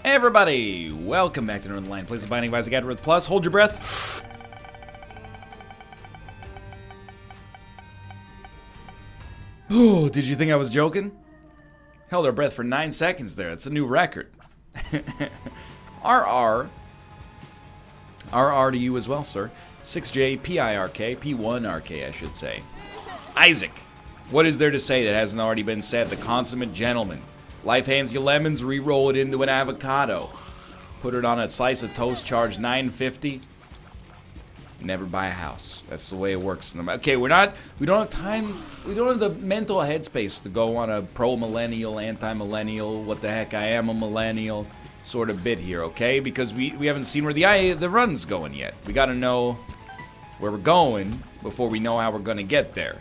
Hey everybody, welcome back to Northernlion. Plays the Binding of Isaac AFTERBIRTH Plus. Hold your breath. Oh, did you think I was joking? Held our breath for 9 seconds there. It's a new record. RR. RR to you as well, sir. 6J, PIRK, P1RK, I should say. Isaac. What is there to say that hasn't already been said? The consummate gentleman. Life hands you lemons, re-roll it into an avocado. Put it on a slice of toast, charge $9.50. Never buy a house. That's the way it works. Okay, we don't have time, we don't have the mental headspace to go on a pro-millennial, anti-millennial, what the heck, I am a millennial sort of bit here, okay? Because we haven't seen where the run's going yet. We gotta know where we're going before we know how we're gonna get there.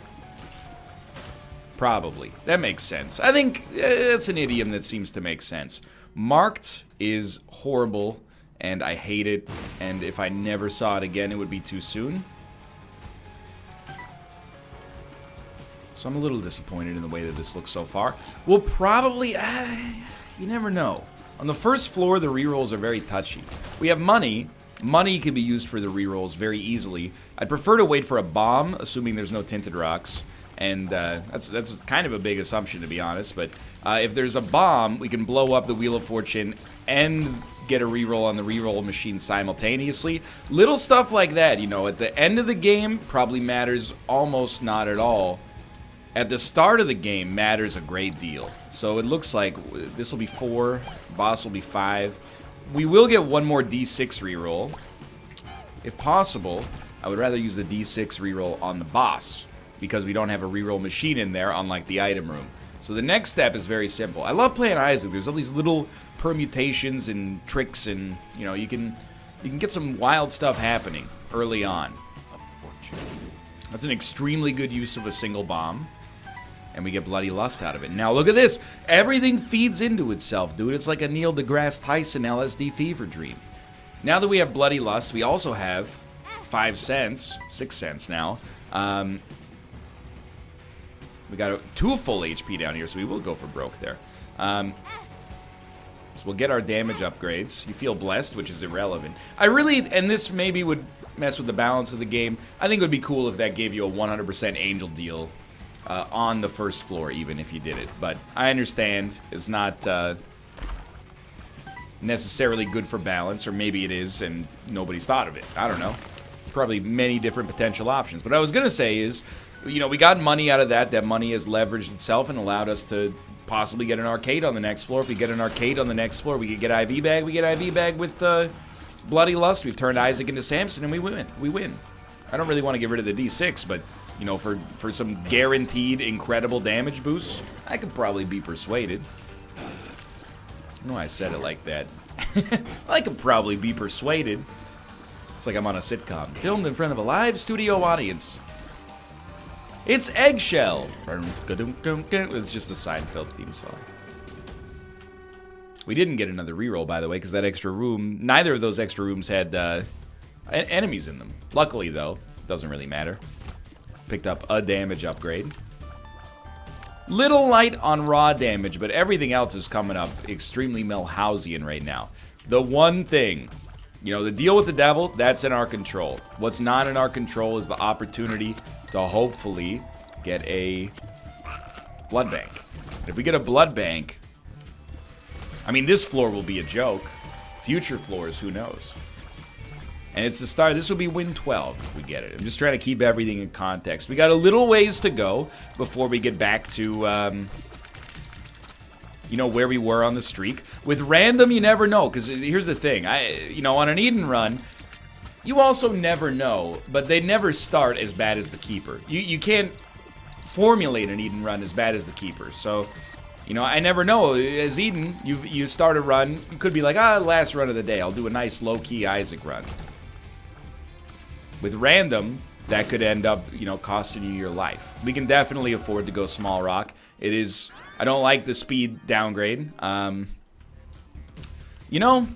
Probably. That makes sense. I think it's an idiom that seems to make sense. Marked is horrible, and I hate it, and if I never saw it again, it would be too soon. So I'm a little disappointed in the way that this looks so far. We'll probably... you never know. On the first floor, the rerolls are very touchy. We have money. Money can be used for the rerolls very easily. I'd prefer to wait for a bomb, assuming there's no tinted rocks. And that's kind of a big assumption, to be honest. But if there's a bomb, we can blow up the Wheel of Fortune and get a reroll on the reroll machine simultaneously. Little stuff like that, you know, at the end of the game probably matters almost not at all. At the start of the game matters a great deal. So it looks like this will be 4, boss will be 5. We will get one more D6 reroll. If possible, I would rather use the D6 reroll on the boss, because we don't have a reroll machine in there, unlike the item room. So the next step is very simple. I love playing Isaac. There's all these little permutations and tricks, and you know, you can get some wild stuff happening early on. That's an extremely good use of a single bomb, and we get Bloody Lust out of it. Now look at this. Everything feeds into itself, dude. It's like a Neil deGrasse Tyson LSD fever dream. Now that we have Bloody Lust, we also have 5 cents, 6 cents now. We got 2 full HP down here, so we will go for broke there. So we'll get our damage upgrades. You feel blessed, which is irrelevant. I really, and this maybe would mess with the balance of the game, I think it would be cool if that gave you a 100% angel deal on the first floor, even if you did it. But I understand it's not necessarily good for balance, or maybe it is and nobody's thought of it. I don't know. Probably many different potential options. But what I was going to say is, you know, we got money out of that. That money has leveraged itself and allowed us to possibly get an arcade on the next floor. If we get an arcade on the next floor, we could get IV bag. We get IV bag with Bloody Lust. We've turned Isaac into Samson, and we win. We win. I don't really want to get rid of the D6, but, you know, for some guaranteed incredible damage boosts, I could probably be persuaded. I don't know why I said it like that. I could probably be persuaded. It's like I'm on a sitcom, filmed in front of a live studio audience. It's Eggshell. It's just the Seinfeld theme song. We didn't get another reroll, by the way, because that extra room, neither of those extra rooms had enemies in them. Luckily, though, doesn't really matter. Picked up a damage upgrade. Little light on raw damage, but everything else is coming up extremely Milhousian right now. The one thing, you know, the deal with the devil, that's in our control. What's not in our control is the opportunity to hopefully get a blood bank. If we get a blood bank, I mean, this floor will be a joke. Future floors, who knows? And it's the start. This will be win 12 if we get it. I'm just trying to keep everything in context. We got a little ways to go before we get back to, you know, where we were on the streak. With random, you never know, because here's the thing. You know, on an Eden run, you also never know, but they never start as bad as the Keeper. You can't formulate an Eden run as bad as the Keeper. So, you know, I never know. As Eden, you start a run, you could be like, last run of the day, I'll do a nice low-key Isaac run. With random, that could end up, you know, costing you your life. We can definitely afford to go small rock. It is, I don't like the speed downgrade. You know,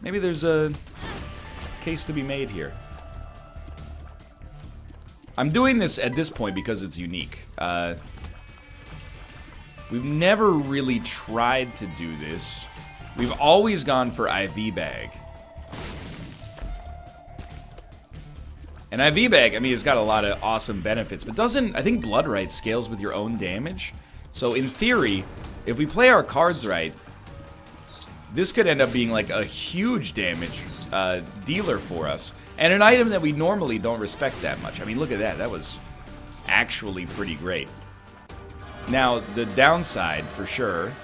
maybe there's a case to be made here. I'm doing this at this point because it's unique. We've never really tried to do this. We've always gone for IV bag. And IV bag, I mean, it's got a lot of awesome benefits, but doesn't, I think blood right scales with your own damage. So in theory, if we play our cards right, this could end up being like a huge damage dealer for us. And an item that we normally don't respect that much. I mean, look at that. That was actually pretty great. Now, the downside, for sure,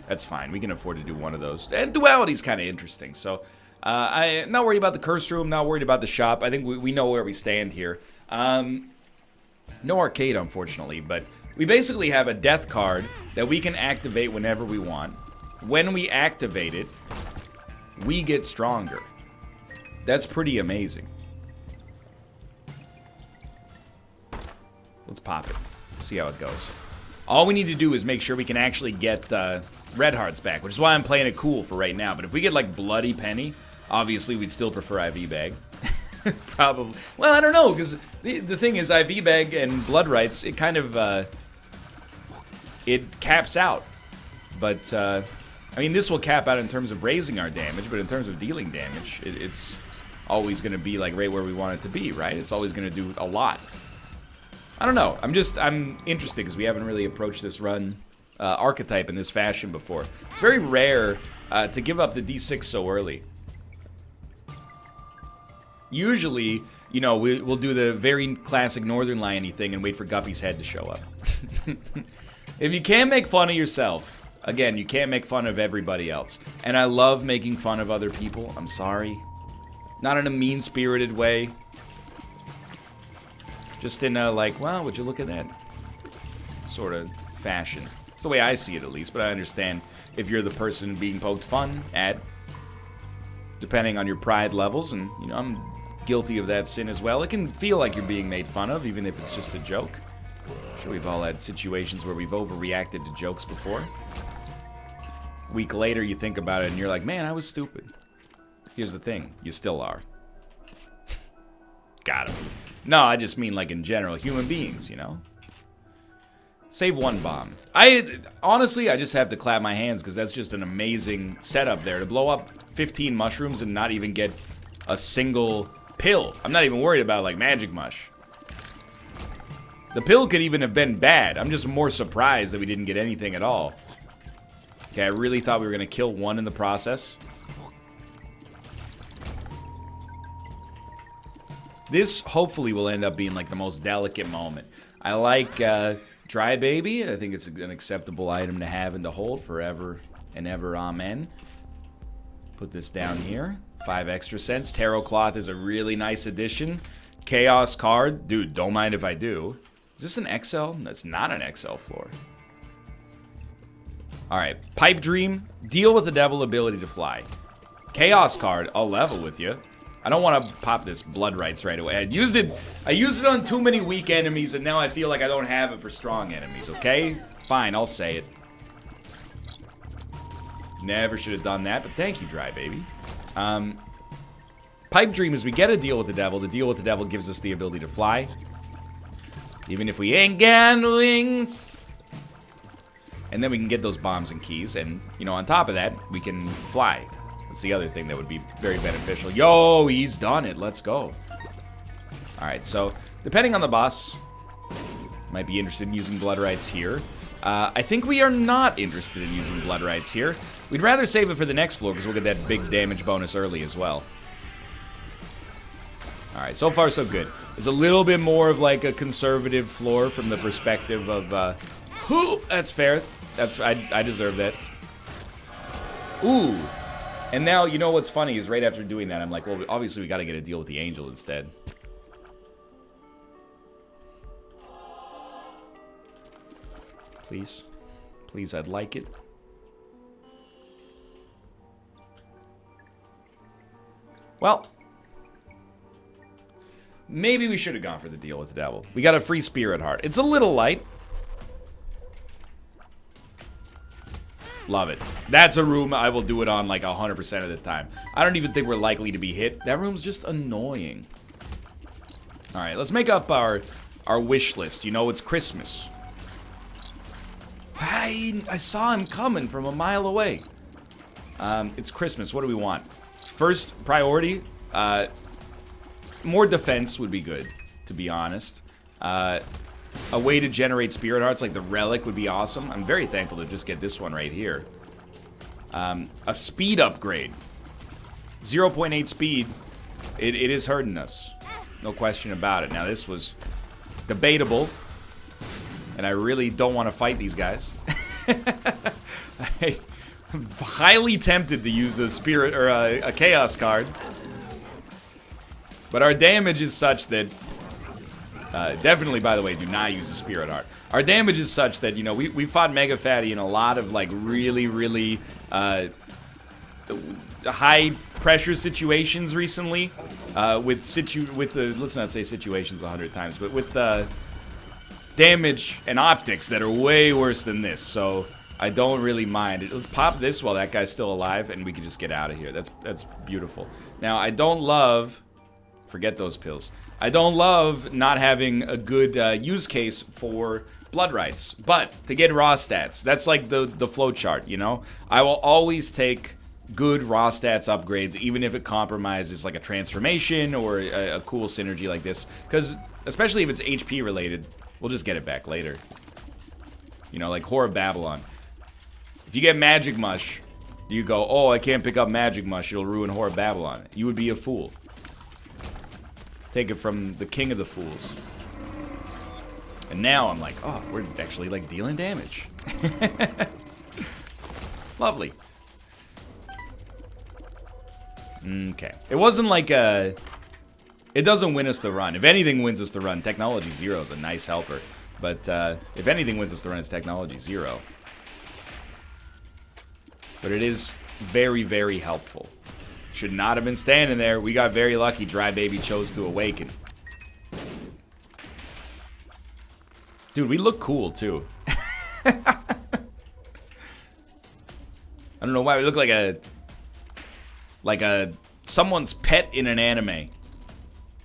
that's fine. We can afford to do one of those. And duality's kind of interesting. So, I'm not worried about the curse room, not worried about the shop. I think we know where we stand here. No arcade, unfortunately, but we basically have a death card that we can activate whenever we want. When we activate it, we get stronger. That's pretty amazing. Let's pop it. See how it goes. All we need to do is make sure we can actually get red hearts back, which is why I'm playing it cool for right now. But if we get like Bloody Penny, obviously we'd still prefer IV bag. Probably. Well, I don't know, because the thing is, IV bag and blood rights, it kind of it caps out. But I mean, this will cap out in terms of raising our damage, but in terms of dealing damage, it's always going to be like right where we want it to be, right? It's always going to do a lot. I don't know. I'm interested because we haven't really approached this run archetype in this fashion before. It's very rare to give up the D6 so early. Usually, you know, we'll do the very classic Northernlion-y thing and wait for Guppy's head to show up. If you can't make fun of yourself, again, you can't make fun of everybody else. And I love making fun of other people. I'm sorry. Not in a mean-spirited way. Just in a, like, wow, would you look at that sort of fashion. It's the way I see it, at least, but I understand if you're the person being poked fun at, depending on your pride levels, and, you know, I'm guilty of that sin as well. It can feel like you're being made fun of, even if it's just a joke. I'm sure we've all had situations where we've overreacted to jokes before. A week later, you think about it, and you're like, man, I was stupid. Here's the thing, you still are. Got him. No, I just mean like in general, human beings, you know? Save one bomb. Honestly, I just have to clap my hands because that's just an amazing setup there. To blow up 15 mushrooms and not even get a single pill. I'm not even worried about like magic mush. The pill could even have been bad. I'm just more surprised that we didn't get anything at all. Okay, I really thought we were going to kill one in the process. This hopefully will end up being like the most delicate moment. I like Dry Baby. I think it's an acceptable item to have and to hold forever and ever. Amen. Put this down here. 5 extra cents. Tarot Cloth is a really nice addition. Chaos card. Dude, don't mind if I do. Is this an XL? That's not an XL floor. Alright. Pipe Dream. Deal with the devil, ability to fly. Chaos card. I'll level with you. I don't want to pop this blood rights right away. I used it on too many weak enemies, and now I feel like I don't have it for strong enemies, okay? Fine, I'll say it. Never should have done that, but thank you, Dry Baby. Pipe Dream is we get a deal with the devil. The deal with the devil gives us the ability to fly. Even if we ain't got wings. And then we can get those bombs and keys, and, you know, on top of that, we can fly. That's the other thing that would be very beneficial. Yo, he's done it. Let's go. Alright, so depending on the boss, might be interested in using blood rights here. I think we are not interested in using blood rights here. We'd rather save it for the next floor because we'll get that big damage bonus early as well. Alright, so far so good. There's a little bit more of like a conservative floor from the perspective of, that's fair. I deserve that. Ooh. And now, you know what's funny is right after doing that, I'm like, well, obviously we got to get a deal with the angel instead. Please. Please, I'd like it. Well. Maybe we should have gone for the deal with the devil. We got a free spirit heart. It's a little light. Love it. That's a room I will do it on like 100% of the time. I don't even think we're likely to be hit. That room's just annoying. Alright, let's make up our wish list. You know, it's Christmas. I saw him coming from a mile away. It's Christmas. What do we want? First priority, more defense would be good, to be honest. A way to generate spirit hearts like the relic would be awesome. I'm very thankful to just get this one right here. A speed upgrade. 0.8 speed. It is hurting us. No question about it. Now, this was debatable. And I really don't want to fight these guys. I'm highly tempted to use a spirit or a chaos card. But our damage is such that... definitely, by the way, do not use a spirit heart. Our damage is such that, you know, we fought Mega Fatty in a lot of, like, really high pressure situations recently. With the, let's not say situations 100 times, but with damage and optics that are way worse than this. So I don't really mind. Let's pop this while that guy's still alive, and we can just get out of here. That's beautiful. Now, I don't love... Forget those pills. I don't love not having a good use case for blood rights, but to get raw stats, that's like the flow chart, you know? I will always take good raw stats upgrades, even if it compromises like a transformation or a cool synergy like this, because especially if it's HP related, we'll just get it back later. You know, like Horror Babylon. If you get Magic Mush, you go, oh, I can't pick up Magic Mush, it'll ruin Horror Babylon. You would be a fool. Take it from the king of the fools. And now I'm like, oh, we're actually like dealing damage. Lovely. Okay. It wasn't like a... It doesn't win us the run. If anything wins us the run, Technology 0 is a nice helper. But if anything wins us the run, it's Technology 0. But it is very, very helpful. Should not have been standing there. We got very lucky. Dry Baby chose to awaken. Dude, we look cool, too. I don't know why we look like a someone's pet in an anime.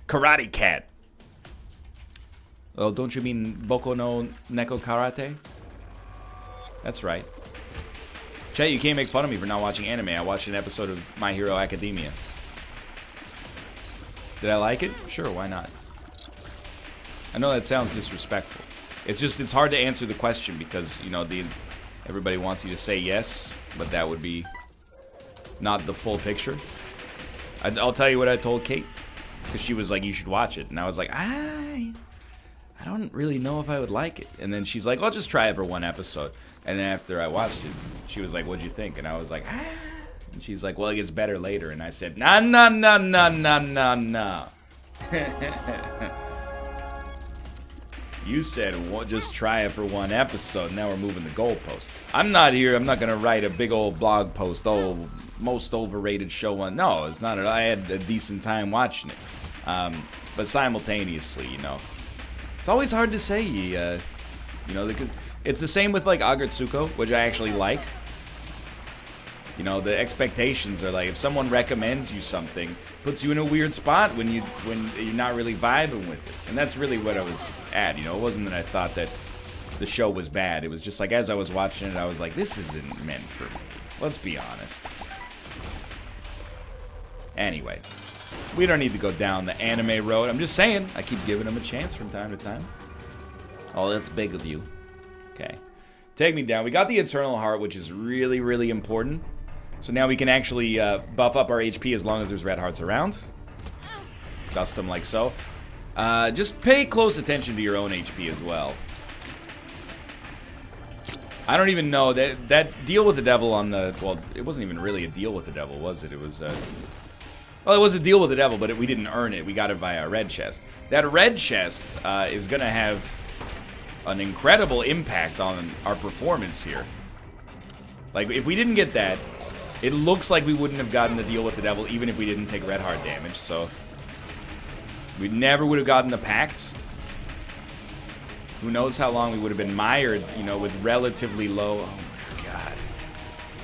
Karate Cat. Oh, don't you mean Boku no Neko Karate? That's right. Chat, you can't make fun of me for not watching anime. I watched an episode of My Hero Academia. Did I like it? Sure, why not? I know that sounds disrespectful. It's just, it's hard to answer the question because, you know, everybody wants you to say yes, but that would be not the full picture. I'll tell you what I told Kate, because she was like, you should watch it. And I was like, I don't really know if I would like it. And then she's like, I'll just try it for one episode. And then after I watched it, she was like, what'd you think? And I was like, ah. And she's like, well, it gets better later. And I said, nah. You said, well, just try it for one episode. Now we're moving the goalpost. I'm not here. I'm not going to write a big old blog post. Oh, most overrated show one. No, it's not. I had a decent time watching it. But simultaneously, you know, it's always hard to say, you know, it's the same with like Agretsuko, which I actually like. You know, the expectations are like, if someone recommends you something, puts you in a weird spot when you're not really vibing with it. And that's really what I was at, you know. It wasn't that I thought that the show was bad. It was just like, as I was watching it, I was like, this isn't meant for me. Let's be honest. Anyway, we don't need to go down the anime road. I'm just saying, I keep giving them a chance from time to time. Oh, that's big of you. Okay. Take me down. We got the Eternal Heart, which is really, really important. So now we can actually buff up our HP as long as there's red hearts around. Dust them like so. Just pay close attention to your own HP as well. I don't even know. That deal with the devil on the... Well, it wasn't even really a deal with the devil, was it? It was... Well, it was a deal with the devil, but we didn't earn it. We got it via a red chest. That red chest is going to have an incredible impact on our performance here. Like, if we didn't get that, it looks like we wouldn't have gotten the deal with the devil even if we didn't take red heart damage, so... We never would have gotten the pact. Who knows how long we would have been mired, you know, with relatively low... Oh my god.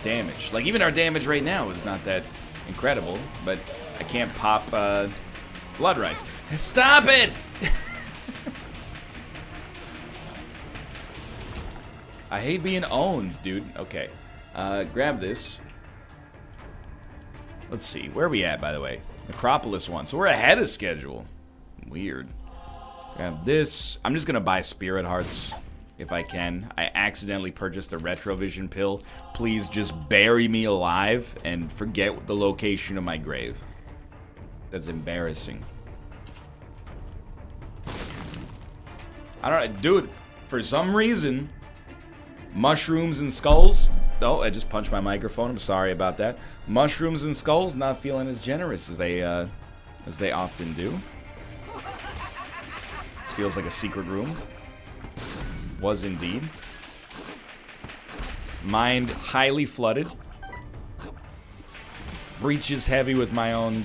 Damage. Like, even our damage right now is not that incredible, but I can't pop, blood rights. Stop it! I hate being owned, dude. Okay. Grab this. Let's see. Where are we at, by the way? Necropolis 1. So we're ahead of schedule. Weird. Grab this. I'm just going to buy Spirit Hearts if I can. I accidentally purchased a Retrovision pill. Please just bury me alive and forget the location of my grave. That's embarrassing. I don't know. Dude, for some reason, mushrooms and skulls. Oh, I just punched my microphone. I'm sorry about that. Mushrooms and skulls not feeling as generous as they often do. This feels like a secret room. Was indeed. Mind highly flooded. Breaches heavy with my own.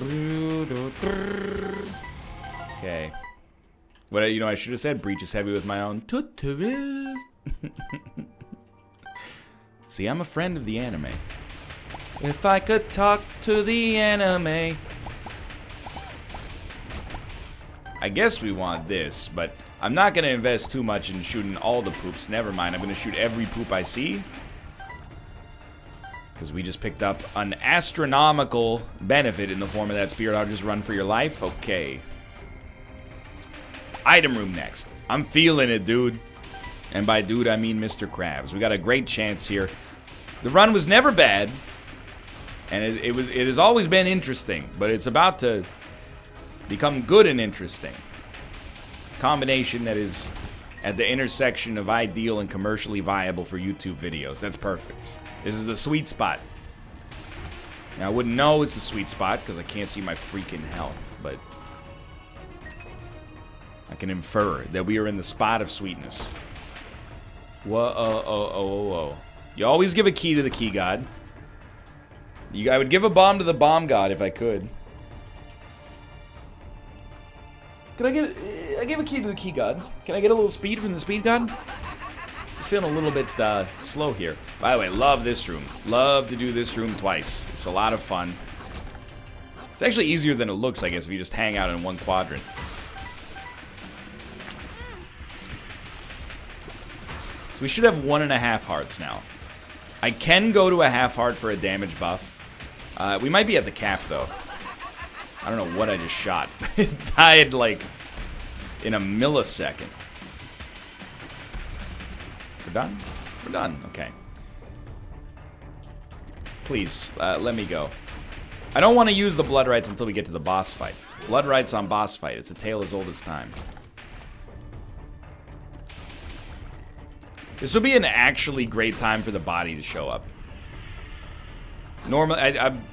Okay. What, you know, I should have said breaches heavy with my own. See, I'm a friend of the anime. If I could talk to the anime. I guess we want this, but I'm not going to invest too much in shooting all the poops. Never mind, I'm going to shoot every poop I see. Because we just picked up an astronomical benefit in the form of that Spirit Heart. Just run for your life. Okay. Item room next. I'm feeling it, dude. And by dude, I mean Mr. Krabs. We got a great chance here. The run was never bad. And it has always been interesting. But it's about to become good and interesting. Combination that is at the intersection of ideal and commercially viable for YouTube videos. That's perfect. This is the sweet spot. Now, I wouldn't know it's the sweet spot because I can't see my freaking health. But I can infer that we are in the spot of sweetness. Whoa. You always give a key to the key god. I would give a bomb to the bomb god if I could. Can I give a key to the key god? Can I get a little speed from the speed god? Just feeling a little bit slow here. By the way, love this room. Love to do this room twice. It's a lot of fun. It's actually easier than it looks, I guess, if you just hang out in one quadrant. So we should have 1.5 hearts now. I can go to a half heart for a damage buff. We might be at the cap, though. I don't know what I just shot. It died, like, in a millisecond. We're done? We're done. Okay. Please, let me go. I don't want to use the blood rights until we get to the boss fight. Blood rights on boss fight. It's a tale as old as time. This will be an actually great time for the body to show up. Normally, I'm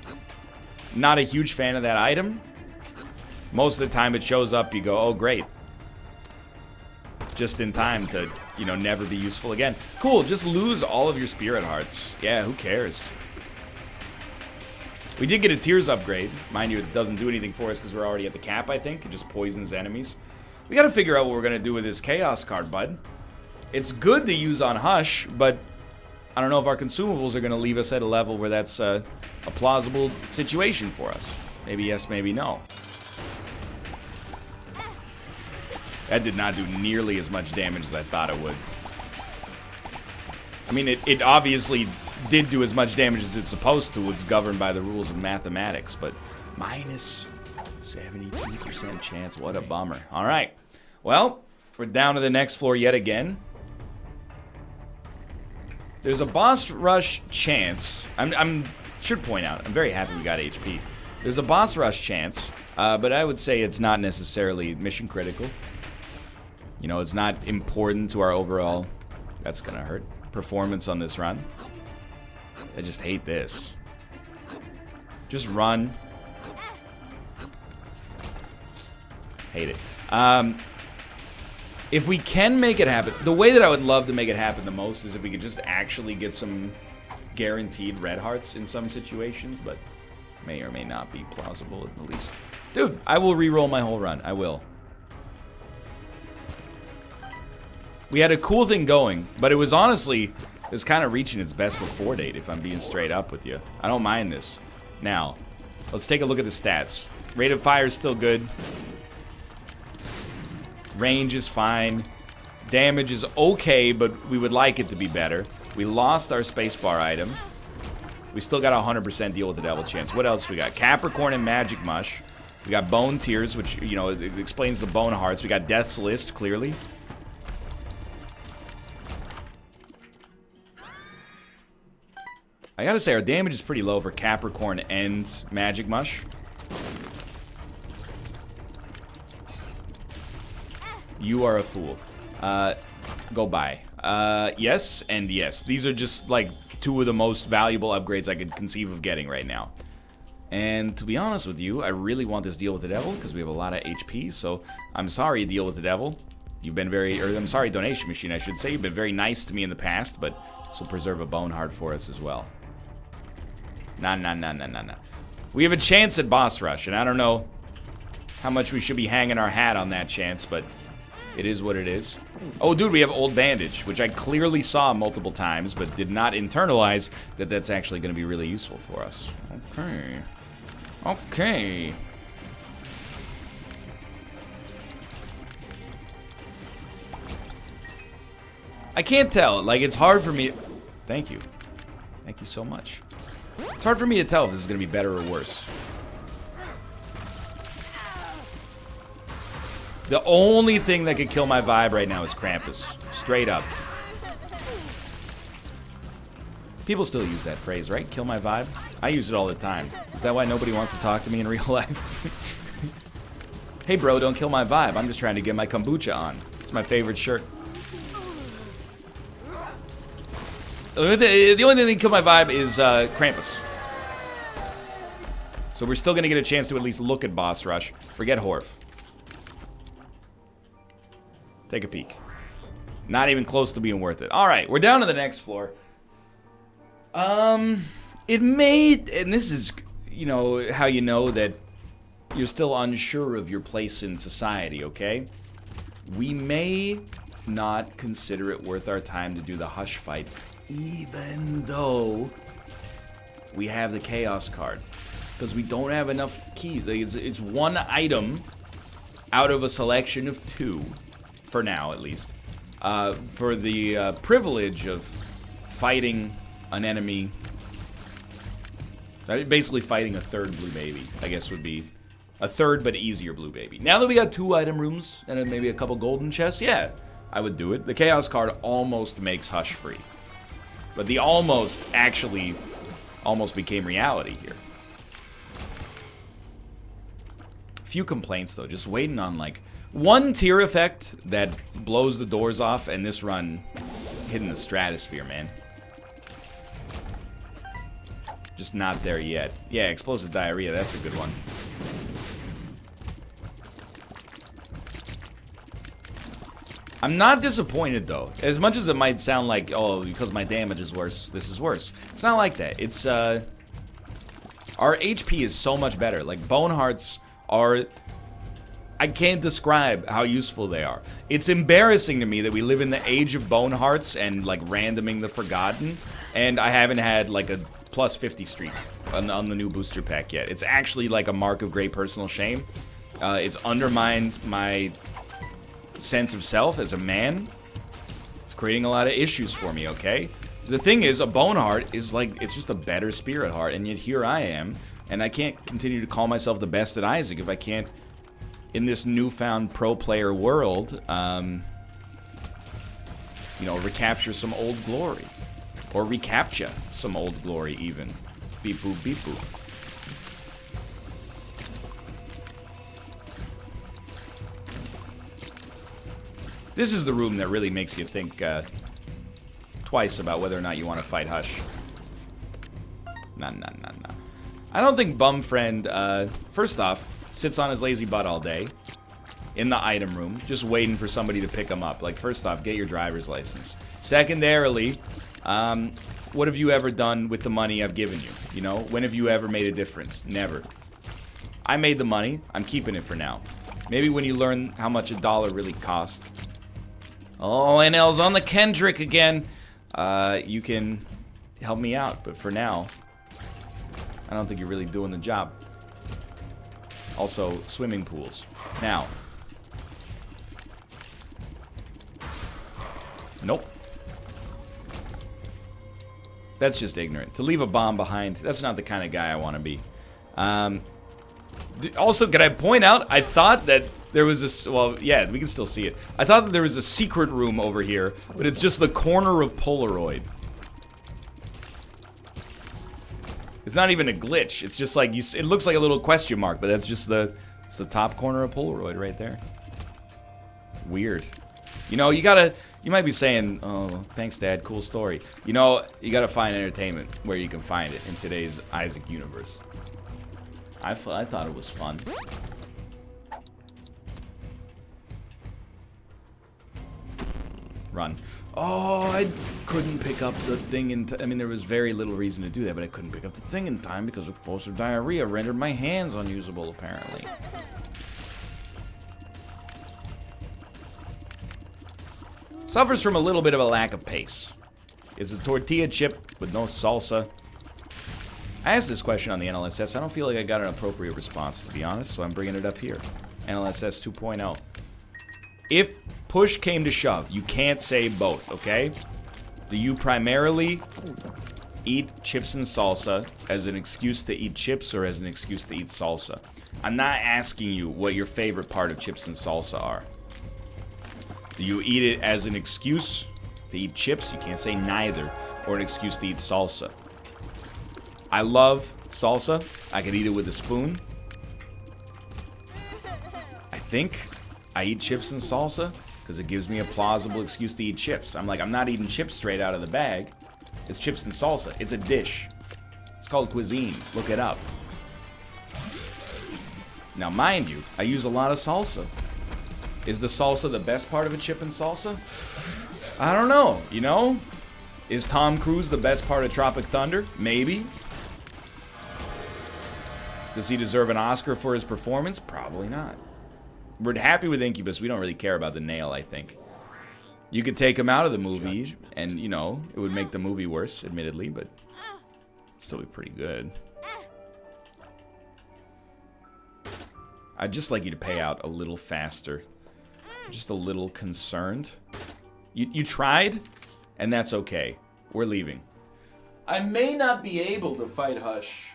not a huge fan of that item. Most of the time it shows up, you go, oh great. Just in time to, you know, never be useful again. Cool, just lose all of your Spirit Hearts. Yeah, who cares? We did get a Tears upgrade. Mind you, it doesn't do anything for us because we're already at the cap, I think. It just poisons enemies. We gotta figure out what we're gonna do with this Chaos card, bud. It's good to use on Hush, but I don't know if our consumables are gonna leave us at a level where that's a plausible situation for us. Maybe yes, maybe no. That did not do nearly as much damage as I thought it would. I mean, it obviously did do as much damage as it's supposed to. It's governed by the rules of mathematics, but minus 72% chance. What a bummer. All right. Well, we're down to the next floor yet again. There's a boss rush chance. Should point out, I'm very happy we got HP. There's a boss rush chance, but I would say it's not necessarily mission critical. You know, it's not important to our overall, that's gonna hurt, performance on this run. I just hate this. Just run. Hate it. If we can make it happen, the way that I would love to make it happen the most is if we could just actually get some guaranteed red hearts in some situations, but may or may not be plausible at the least. Dude, I will re-roll my whole run. I will. We had a cool thing going, but it was honestly, it was kind of reaching its best before date, if I'm being straight up with you. I don't mind this. Now, let's take a look at the stats. Rate of fire is still good. Range is fine. Damage is okay, but we would like it to be better. We lost our spacebar item. We still got a 100% deal with the devil chance. What else we got? Capricorn and Magic Mush. We got Bone Tears, which, you know, it explains the Bone Hearts. We got Death's List, clearly. I gotta say, our damage is pretty low for Capricorn and Magic Mush. You are a fool. Go buy. Yes and yes. These are just, like, two of the most valuable upgrades I could conceive of getting right now. And to be honest with you, I really want this Deal with the Devil because we have a lot of HP, so I'm sorry, Deal with the Devil. You've been very, or I'm sorry, Donation Machine, I should say. You've been very nice to me in the past, but this will preserve a Bone Heart for us as well. Nah. We have a chance at Boss Rush, and I don't know how much we should be hanging our hat on that chance, but it is what it is. Oh, dude, we have Old Bandage, which I clearly saw multiple times, but did not internalize that that's actually going to be really useful for us. Okay. Okay. I can't tell. Like, it's hard for me... Thank you. Thank you so much. It's hard for me to tell if this is going to be better or worse. The only thing that could kill my vibe right now is Krampus. Straight up. People still use that phrase, right? Kill my vibe? I use it all the time. Is that why nobody wants to talk to me in real life? Hey bro, don't kill my vibe. I'm just trying to get my kombucha on. It's my favorite shirt. The only thing that can kill my vibe is Krampus. So we're still going to get a chance to at least look at Boss Rush. Forget Horf. Take a peek. Not even close to being worth it. Alright, we're down to the next floor. It made... And this is, you know, how you know that you're still unsure of your place in society, okay? We may not consider it worth our time to do the Hush fight, even though we have the Chaos card. Because we don't have enough keys. It's one item out of a selection of 2, for now at least, for the privilege of fighting an enemy. Basically fighting a third blue baby, I guess would be a third but easier blue baby. Now that we got 2 item rooms and then maybe a couple golden chests, yeah, I would do it. The Chaos card almost makes Hush free. But the almost actually almost became reality here. Few complaints though, just waiting on like one tier effect that blows the doors off, and this run hitting the stratosphere, man. Just not there yet. Yeah, explosive diarrhea, that's a good one. I'm not disappointed though. As much as it might sound like, oh, because my damage is worse, this is worse. It's not like that. It's our HP is so much better. Like Bone Hearts are, I can't describe how useful they are. It's embarrassing to me that we live in the age of Bone Hearts and like randoming the Forgotten, and I haven't had like a plus 50 streak on the new booster pack yet. It's actually like a mark of great personal shame. It's undermined my sense of self as a man. It's creating a lot of issues for me, okay? The thing is, a Bone Heart is like, it's just a better Spirit Heart, and yet here I am, and I can't continue to call myself the best at Isaac if I can't, in this newfound pro player world, you know, recapture some old glory. Or recapture some old glory, even. Beep boop, beep boop. This is the room that really makes you think twice about whether or not you want to fight Hush. Nah. I don't think Bumfriend, first off, sits on his lazy butt all day in the item room, just waiting for somebody to pick him up. Like, first off, get your driver's license. Secondarily, what have you ever done with the money I've given you? You know, when have you ever made a difference? Never. I made the money. I'm keeping it for now. Maybe when you learn how much $1 really cost. Oh, NL's on the Kendrick again. You can help me out, but for now, I don't think you're really doing the job. Also, swimming pools. Now, Nope. That's just ignorant. To leave a bomb behind, that's not the kind of guy I want to be. Also, can I point out, I thought that there was this, well, yeah, we can still see it. I thought that there was a secret room over here, but it's just the corner of Polaroid. It's not even a glitch. It's just like, it looks like a little question mark, but that's just it's the top corner of Polaroid right there. Weird. You know, you might be saying, oh, thanks, Dad, cool story. You know, you gotta find entertainment where you can find it in today's Isaac universe. I thought it was fun. Run. Oh, I couldn't pick up the thing in time. I mean, there was very little reason to do that, but I couldn't pick up the thing in time because explosive diarrhea rendered my hands unusable, apparently. Suffers from a little bit of a lack of pace. Is a tortilla chip with no salsa. I asked this question on the NLSS. I don't feel like I got an appropriate response, to be honest, so I'm bringing it up here. NLSS 2.0. If push came to shove, you can't say both, okay? Do you primarily eat chips and salsa as an excuse to eat chips or as an excuse to eat salsa? I'm not asking you what your favorite part of chips and salsa are. Do you eat it as an excuse to eat chips? You can't say neither. Or an excuse to eat salsa. I love salsa. I could eat it with a spoon. I think I eat chips and salsa because it gives me a plausible excuse to eat chips. I'm like, I'm not eating chips straight out of the bag. It's chips and salsa. It's a dish. It's called cuisine. Look it up. Now, mind you, I use a lot of salsa. Is the salsa the best part of a chip and salsa? I don't know, you know? Is Tom Cruise the best part of Tropic Thunder? Maybe. Does he deserve an Oscar for his performance? Probably not. We're happy with Incubus. We don't really care about the nail, I think. You could take him out of the movie, and, you know, it would make the movie worse, admittedly, but still be pretty good. I'd just like you to pay out a little faster. Just a little concerned. You tried, and that's okay. We're leaving. I may not be able to fight Hush.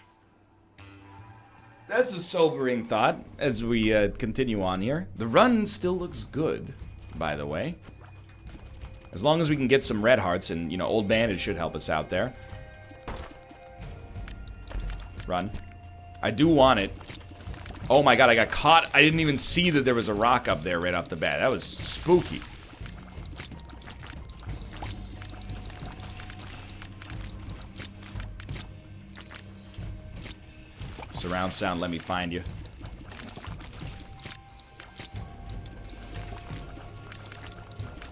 That's a sobering thought as we continue on here. The run still looks good, by the way. As long as we can get some red hearts, and, you know, Old Bandage should help us out there. Run. I do want it. Oh my god, I got caught. I didn't even see that there was a rock up there right off the bat. That was spooky. Surround sound, let me find you.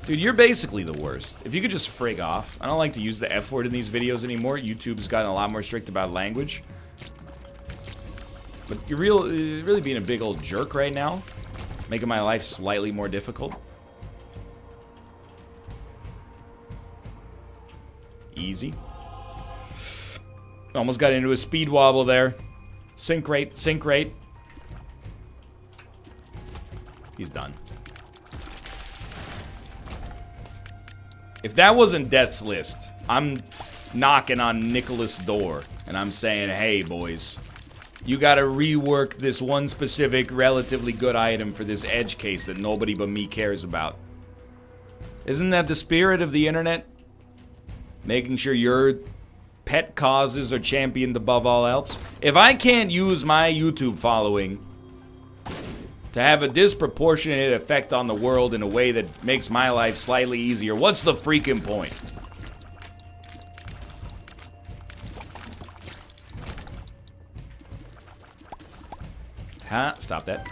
Dude, you're basically the worst. If you could just frig off. I don't like to use the F word in these videos anymore. YouTube's gotten a lot more strict about language. But you're really being a big old jerk right now. Making my life slightly more difficult. Easy. Almost got into a speed wobble there. Sync rate, sync rate. He's done. If that wasn't Death's List, I'm knocking on Nicholas' door and I'm saying, hey, boys, you gotta rework this one specific, relatively good item for this edge case that nobody but me cares about. Isn't that the spirit of the internet? Making sure your pet causes are championed above all else. If I can't use my YouTube following to have a disproportionate effect on the world in a way that makes my life slightly easier, what's the freaking point? Huh? Stop that.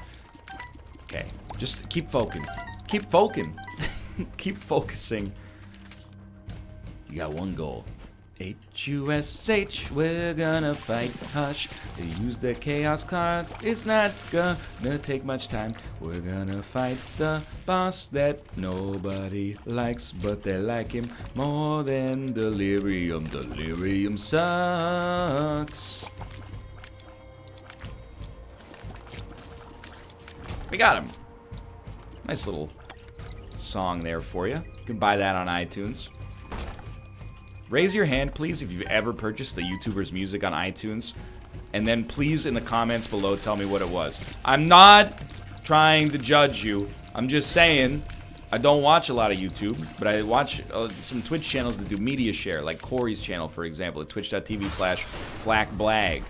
Okay. Just keep focusing. Keep focusing. Keep focusing. You got one goal. H-U-S-H, we're gonna fight Hush. They use their chaos card. It's not gonna take much time. We're gonna fight the boss that nobody likes, but they like him more than Delirium. Delirium sucks. We got him. Nice little song there for you. You can buy that on iTunes. Raise your hand, please, if you've ever purchased the YouTuber's music on iTunes. And then please, in the comments below, tell me what it was. I'm not trying to judge you. I'm just saying, I don't watch a lot of YouTube, but I watch some Twitch channels that do media share, like Corey's channel, for example, at twitch.tv/FlackBlag.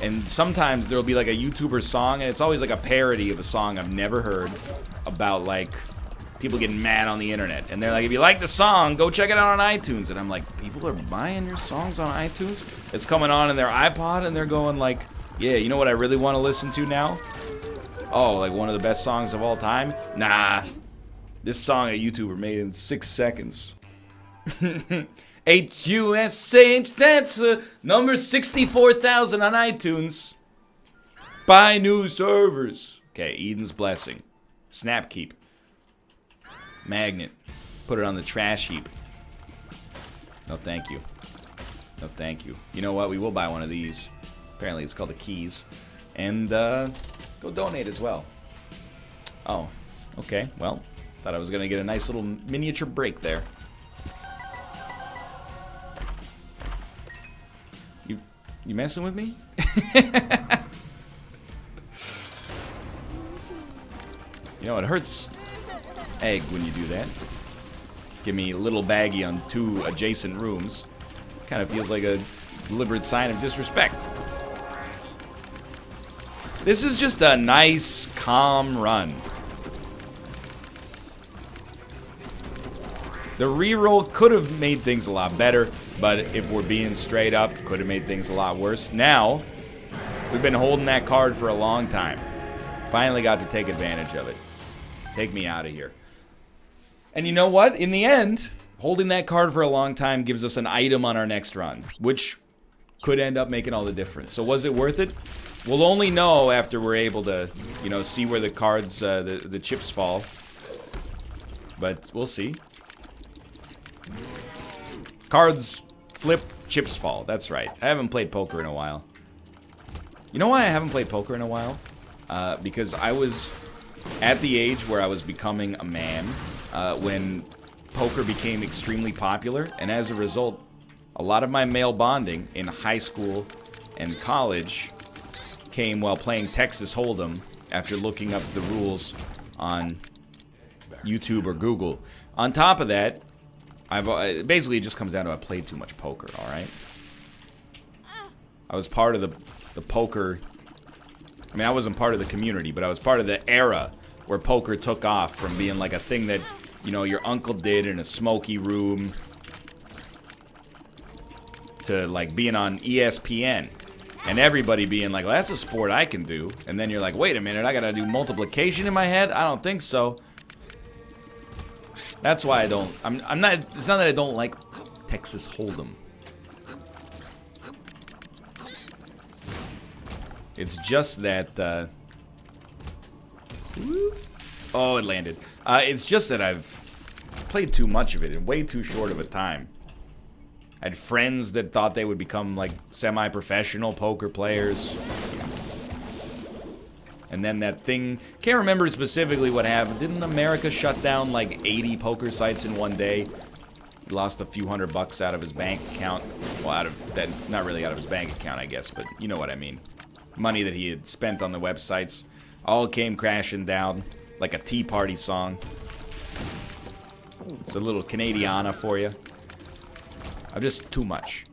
And sometimes there'll be like a YouTuber song, and it's always like a parody of a song I've never heard about, like, people getting mad on the internet. And they're like, if you like the song, go check it out on iTunes. And I'm like, people are buying your songs on iTunes? It's coming on in their iPod, and they're going like, yeah, you know what I really want to listen to now? Oh, like one of the best songs of all time? Nah. This song a YouTuber made in 6 seconds. HUSH, that's number 64,000 on iTunes. Buy new servers. Okay, Eden's Blessing. Snapkeep. Magnet. Put it on the trash heap. No, thank you. No, thank you. You know what? We will buy one of these. Apparently, it's called the Keys. And, go donate as well. Oh, okay. Well, thought I was gonna get a nice little miniature break there. You messing with me? You know, it hurts egg when you do that. Give me a little baggie on 2 adjacent rooms. Kind of feels like a deliberate sign of disrespect. This is just a nice, calm run. The reroll could have made things a lot better, but if we're being straight up, could have made things a lot worse. Now, we've been holding that card for a long time. Finally got to take advantage of it. Take me out of here. And you know what? In the end, holding that card for a long time gives us an item on our next run, which could end up making all the difference. So was it worth it? We'll only know after we're able to, you know, see where the cards, the chips fall. But we'll see. Cards flip, chips fall. That's right. I haven't played poker in a while. You know why I haven't played poker in a while? Because I was at the age where I was becoming a man when poker became extremely popular. And as a result, a lot of my male bonding in high school and college came while playing Texas Hold'em after looking up the rules on YouTube or Google. On top of that, basically it just comes down to I played too much poker, alright? I was part of the poker... I mean, I wasn't part of the community, but I was part of the era where poker took off from being like a thing that, you know, your uncle did in a smoky room to like being on ESPN. And everybody being like, well, that's a sport I can do. And then you're like, wait a minute, I gotta do multiplication in my head? I don't think so. That's why I don't, I'm not, it's not that I don't like Texas Hold'em. It's just that, oh, it landed. It's just that I've played too much of it in way too short of a time. I had friends that thought they would become, like, semi-professional poker players. And then that thing, can't remember specifically what happened. Didn't America shut down, like, 80 poker sites in one day? He lost a few $100 out of his bank account. Well, out of that, not really out of his bank account, I guess, but you know what I mean. Money that he had spent on the websites all came crashing down like a Tea Party song. It's a little Canadiana for you. I'm just too much.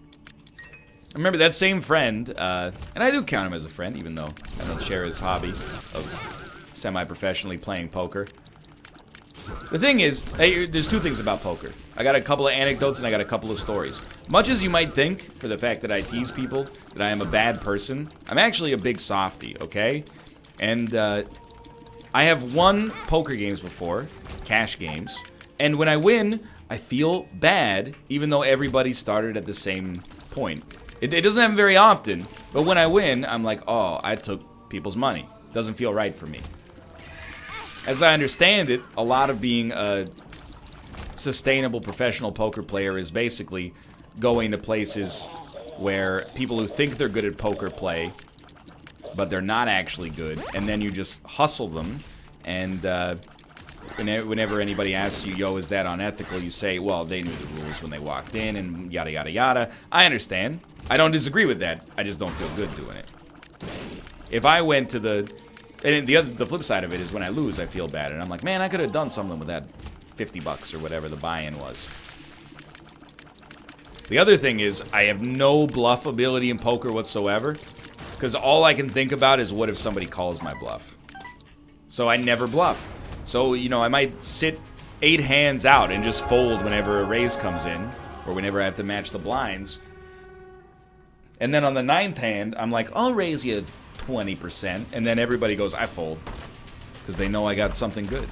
I remember that same friend, and I do count him as a friend, even though I don't share his hobby of semi-professionally playing poker. The thing is, hey, there's two things about poker. I got a couple of anecdotes and I got a couple of stories. Much as you might think, for the fact that I tease people, that I am a bad person, I'm actually a big softie, okay? And, I have won poker games before, cash games, and when I win, I feel bad, even though everybody started at the same point. It doesn't happen very often, but when I win, I'm like, oh, I took people's money. Doesn't feel right for me. As I understand it, a lot of being a sustainable professional poker player is basically going to places where people who think they're good at poker play, but they're not actually good, and then you just hustle them, and whenever anybody asks you, yo, is that unethical? You say, well, they knew the rules when they walked in and yada, yada, yada. I understand. I don't disagree with that. I just don't feel good doing it. If I went to the... And the flip side of it is when I lose, I feel bad. And I'm like, man, I could have done something with that 50 bucks or whatever the buy-in was. The other thing is, I have no bluff ability in poker whatsoever. Because all I can think about is what if somebody calls my bluff. So I never bluff. So, you know, I might sit 8 hands out and just fold whenever a raise comes in. Or whenever I have to match the blinds. And then on the 9th hand, I'm like, I'll raise you 20%. And then everybody goes, I fold. Because they know I got something good.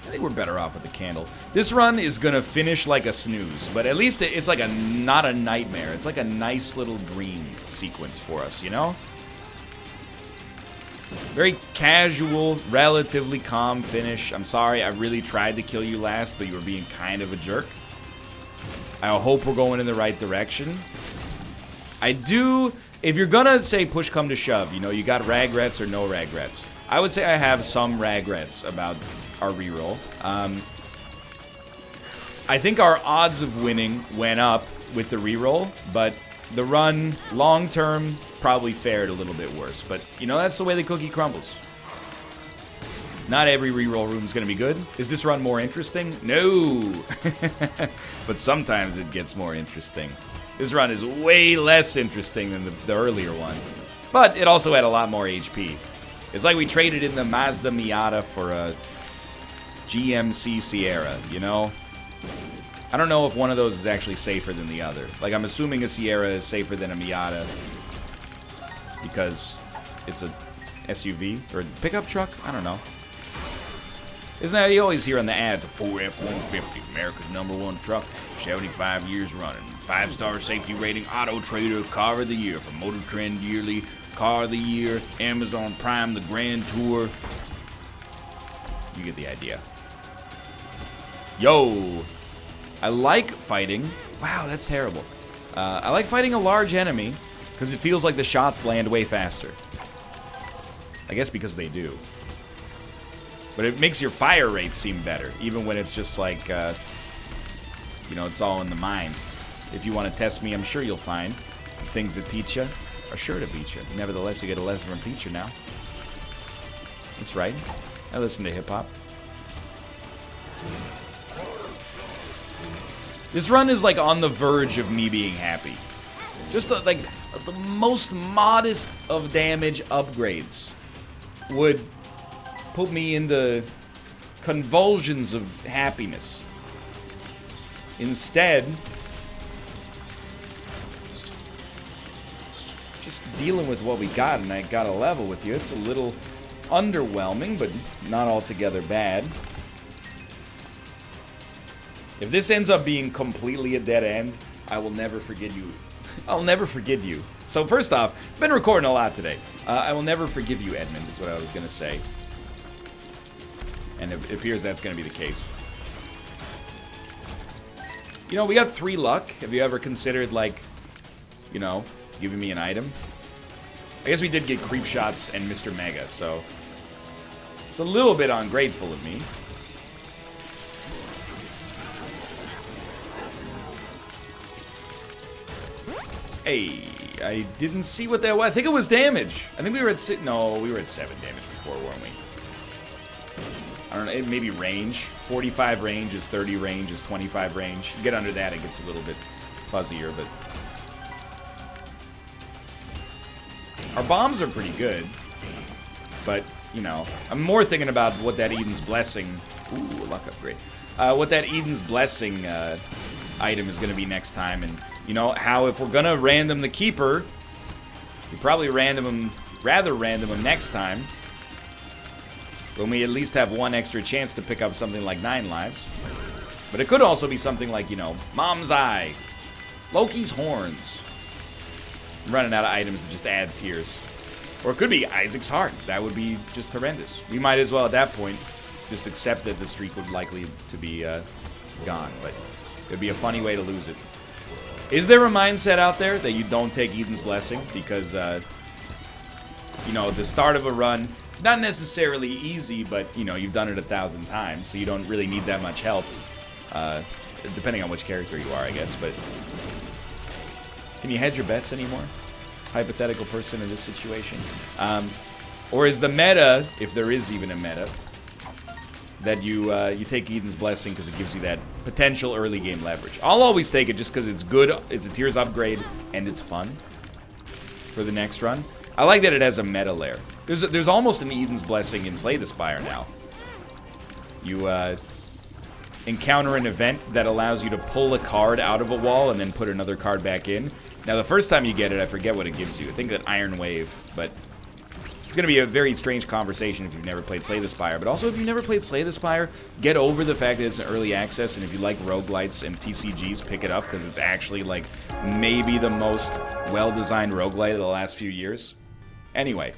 I think we're better off with the candle. This run is gonna finish like a snooze, but at least it's like not a nightmare. It's like a nice little dream sequence for us, you know? Very casual, relatively calm finish. I'm sorry, I really tried to kill you last, but you were being kind of a jerk. I hope we're going in the right direction. I do, if you're gonna say push come to shove, you know, you got regrets or no regrets. I would say I have some regrets about our reroll. I think our odds of winning went up with the reroll, but the run, long term, probably fared a little bit worse. But, you know, that's the way the cookie crumbles. Not every reroll room is going to be good. Is this run more interesting? No! But sometimes it gets more interesting. This run is way less interesting than the earlier one. But it also had a lot more HP. It's like we traded in the Mazda Miata for a GMC Sierra, you know? I don't know if one of those is actually safer than the other. Like, I'm assuming a Sierra is safer than a Miata because it's a SUV or a pickup truck? I don't know. Isn't that, you always hear on the ads, a Ford F-150, America's #1 truck, 75 years running, 5-star safety rating, Auto Trader, Car of the Year from Motor Trend Yearly, Car of the Year, Amazon Prime, the Grand Tour. You get the idea. Yo, I like fighting. Wow, that's terrible. I like fighting a large enemy because it feels like the shots land way faster. I guess because they do. But it makes your fire rate seem better, even when it's just like, you know, it's all in the mind. If you want to test me, I'm sure you'll find things that teach you are sure to beat you. Nevertheless, you get a lesson from teacher now. That's right. I listen to hip-hop. This run is like on the verge of me being happy. Just like the most modest of damage upgrades would put me into convulsions of happiness. Instead, just dealing with what we got, and I got a level with you. It's a little underwhelming, but not altogether bad. If this ends up being completely a dead end, I will never forgive you. I'll never forgive you. So first off, I've been recording a lot today. I will never forgive you, Edmund, is what I was going to say. And it appears that's going to be the case. You know, we got 3 luck. Have you ever considered, like, you know, giving me an item? I guess we did get creep shots and Mr. Mega, so it's a little bit ungrateful of me. Hey, I didn't see what that was. I think it was damage. I think we were at 6. No, we were at 7 damage before, weren't we? I don't know, maybe range. 45 range is 30 range is 25 range. You get under that, it gets a little bit fuzzier, but our bombs are pretty good. But, you know, I'm more thinking about what that Eden's Blessing... Ooh, a luck upgrade. What that Eden's Blessing item is going to be next time, and you know how if we're gonna random the keeper, we probably rather random him next time, when we at least have 1 extra chance to pick up something like 9 lives. But it could also be something like, you know, Mom's Eye, Loki's Horns. I'm running out of items that just add tiers. Or it could be Isaac's Heart. That would be just horrendous. We might as well at that point just accept that the streak would likely to be gone, but it'd be a funny way to lose it. Is there a mindset out there that you don't take Eden's Blessing because, you know, the start of a run, not necessarily easy, but, you know, you've done it 1,000 times, so you don't really need that much help, depending on which character you are, I guess, but can you hedge your bets anymore? Hypothetical person in this situation. Or is the meta, if there is even a meta, that you take Eden's Blessing because it gives you that potential early game leverage? I'll always take it just because it's good, it's a tiers upgrade, and it's fun for the next run. I like that it has a meta layer. There's almost an Eden's Blessing in Slay the Spire now. You encounter an event that allows you to pull a card out of a wall and then put another card back in. Now, the first time you get it, I forget what it gives you. I think that Iron Wave, but it's going to be a very strange conversation if you've never played Slay the Spire. But also, if you've never played Slay the Spire, get over the fact that it's an early access, and if you like roguelites and TCGs, pick it up, because it's actually, like, maybe the most well-designed roguelite of the last few years. Anyway,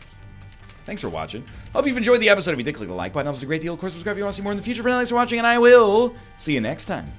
thanks for watching. Hope you've enjoyed the episode. If you did, click the like button. It helps a great deal. Of course, subscribe if you want to see more in the future. Thanks for watching, and I will see you next time.